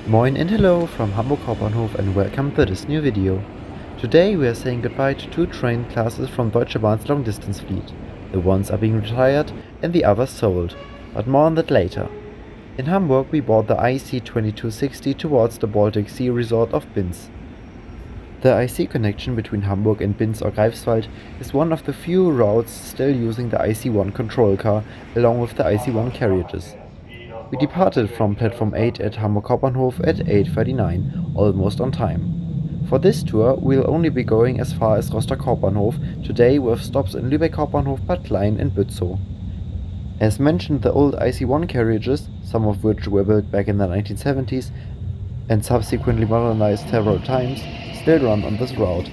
Moin and hello from Hamburg Hauptbahnhof and welcome to this new video. Today we are saying goodbye to two train classes from Deutsche Bahn's long distance fleet. The ones are being retired and the others sold, but more on that later. In Hamburg we bought the IC2260 towards the Baltic Sea resort of Binz. The IC connection between Hamburg and Binz or Greifswald is one of the few routes still using the IC1 control car along with the IC1 carriages. We departed from platform 8 at Hamburg Hauptbahnhof at 8:39, almost on time. For this tour we'll only be going as far as Rostock Hauptbahnhof today with stops in Lübeck Hauptbahnhof, Bad Klein and Bützow. As mentioned, the old IC1 carriages, some of which were built back in the 1970s and subsequently modernized several times, still run on this route.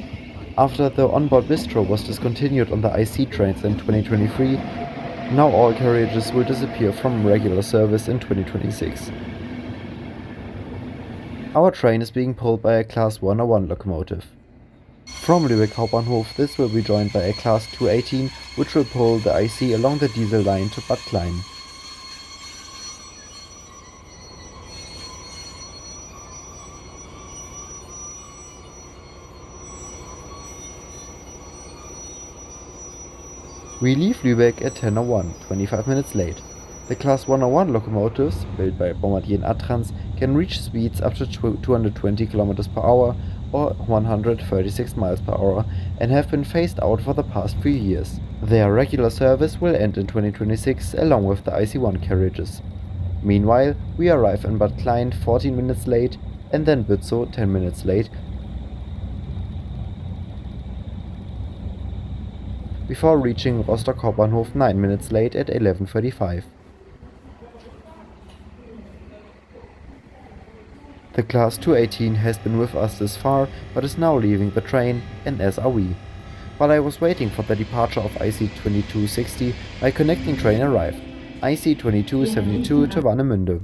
After the onboard bistro was discontinued on the IC trains in 2023, now all carriages will disappear from regular service in 2026. Our train is being pulled by a Class 101 locomotive. From Lübeck Hauptbahnhof this will be joined by a Class 218 which will pull the IC along the diesel line to Bad Klein. We leave Lübeck at 10:01, 25 minutes late. The Class 101 locomotives, built by Bombardier and Adtranz, can reach speeds up to 220 km per hour or 136 miles per hour and have been phased out for the past few years. Their regular service will end in 2026 along with the IC1 carriages. Meanwhile, we arrive in Bad Klein 14 minutes late and then Bützow 10 minutes late, before reaching Rostock Hauptbahnhof 9 minutes late at 11:35. The Class 218 has been with us this far but is now leaving the train, and as are we. While I was waiting for the departure of IC2260, my connecting train arrived, IC2272 to Warnemünde.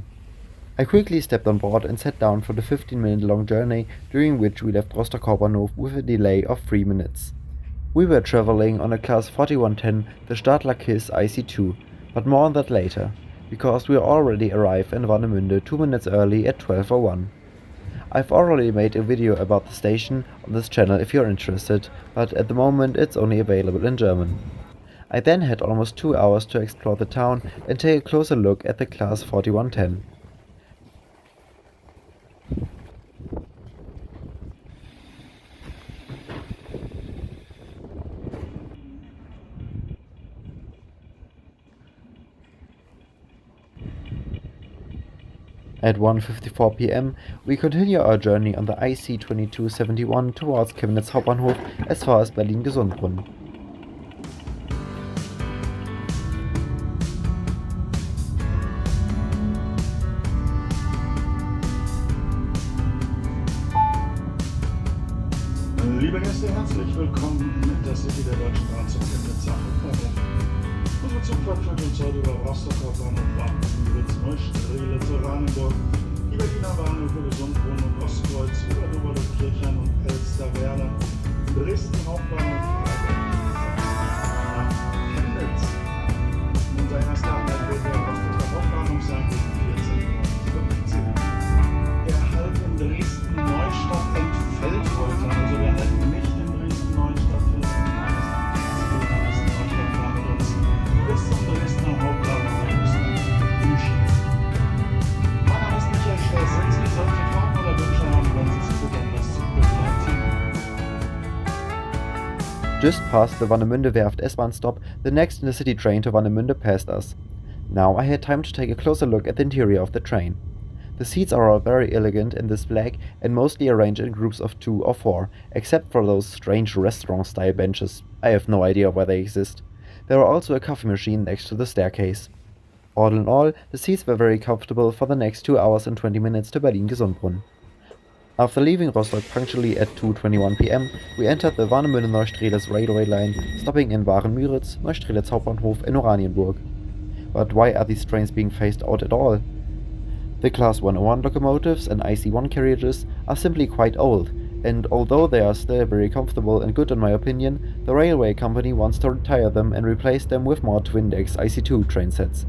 I quickly stepped on board and sat down for the 15-minute long journey, during which we left Rostock Hauptbahnhof with a delay of 3 minutes. We were traveling on a Class 4110, the Stadler KISS IC2, but more on that later, because we already arrived in Warnemünde 2 minutes early at 12:01. I've already made a video about the station on this channel if you're interested, but at the moment it's only available in German. I then had almost 2 hours to explore the town and take a closer look at the Class 4110. At 1:54 p.m. we continue our journey on the IC2271 towards Chemnitz Hauptbahnhof as far as Berlin-Gesundbrunnen. Liebe Gäste, herzlich willkommen im Intercity der Deutschen Bahn zum Chemnitzer Hauptbahnhof. Unsere Zugfahrt führt uns heute über Rostock Hauptbahnhof, Warnemünde, Neustrelitz zu Oranienburg, die Berliner Bahnhöfe Gesundbrunnen und Ostkreuz, über Oberstdorf und Elsterwerda, Dresden Hauptbahnhof, nach Chemnitz. Unser erster Halt wird der Rostocker Hauptbahnhof sein, gegen 14:15. Der Halt in Dresden Neustadt entfällt heute, also der Halt nicht in Dresden Neustadt ist. Dresden Neustadt fahren mit uns bis zum Dresdner Hauptbahnhof der Umschied. Mein Name ist Michael Schwer. Sind Sie solche Fragen oder Wünsche haben, wenn Sie sich besonders zu begleiten? Just past the Warnemünde Werft S-Bahn stop, the next Intercity train to Warnemünde passed us. Now I had time to take a closer look at the interior of the train. The seats are all very elegant in this black and mostly arranged in groups of 2 or 4, except for those strange restaurant-style benches. I have no idea why they exist. There are also a coffee machine next to the staircase. All in all, the seats were very comfortable for the next 2 hours and 20 minutes to Berlin-Gesundbrunnen. After leaving Rostock punctually at 2:21 p.m., we entered the Warnemünde-Neustrelitz railway line, stopping in Waren-Müritz, Neustrelitz Hauptbahnhof and Oranienburg. But why are these trains being phased out at all? The Class 101 locomotives and IC1 carriages are simply quite old, and although they are still very comfortable and good in my opinion, the railway company wants to retire them and replace them with more twin-deck IC2 train sets.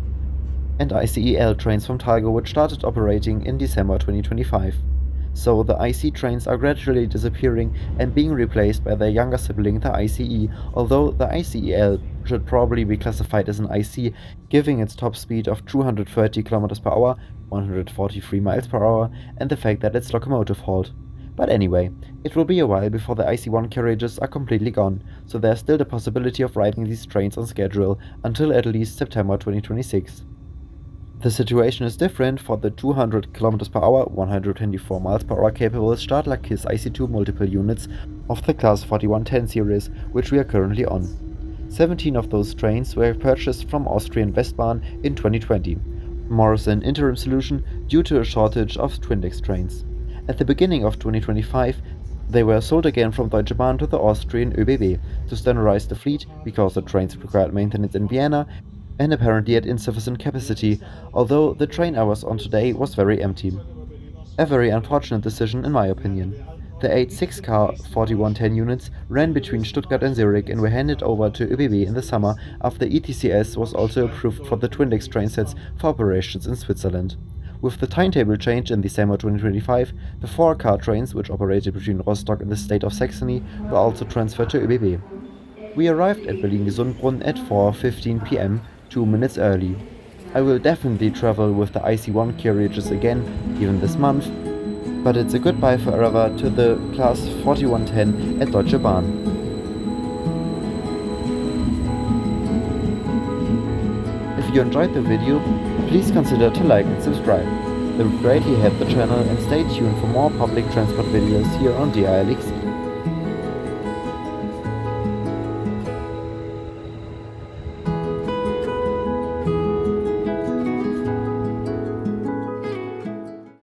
and ICEL trains from Talgo, which started operating in December 2025. So the IC trains are gradually disappearing and being replaced by their younger sibling, the ICE, although the ICEL should probably be classified as an IC, giving its top speed of 230 km per hour, 143 miles per hour, and the fact that it's locomotive hauled. But anyway, it will be a while before the IC1 carriages are completely gone, so there's still the possibility of riding these trains on schedule until at least September 2026. The situation is different for the 200 km per hour, 124 miles per hour capable Stadler KISS IC2 multiple units of the Class 4110 series, which we are currently on. 17 of those trains were purchased from Austrian Westbahn in 2020, more as an interim solution due to a shortage of Twindex trains. At the beginning of 2025, they were sold again from Deutsche Bahn to the Austrian ÖBB to standardize the fleet because the trains required maintenance in Vienna and apparently had insufficient capacity, although the train I was on today was very empty. A very unfortunate decision in my opinion. The 8 6-car 4110 units ran between Stuttgart and Zurich and were handed over to ÖBB in the summer after ETCS was also approved for the Twindex train sets for operations in Switzerland. With the timetable change in December 2025, the 4-car trains, which operated between Rostock and the state of Saxony, were also transferred to ÖBB. We arrived at Berlin-Gesundbrunnen at 4:15 p.m., 2 minutes early. I will definitely travel with the IC1 carriages again, even this month, but it's a goodbye forever to the Class 4110 at Deutsche Bahn. If you enjoyed the video, please consider to like and subscribe. It would greatly help the channel, and stay tuned for more public transport videos here on D-ALXI.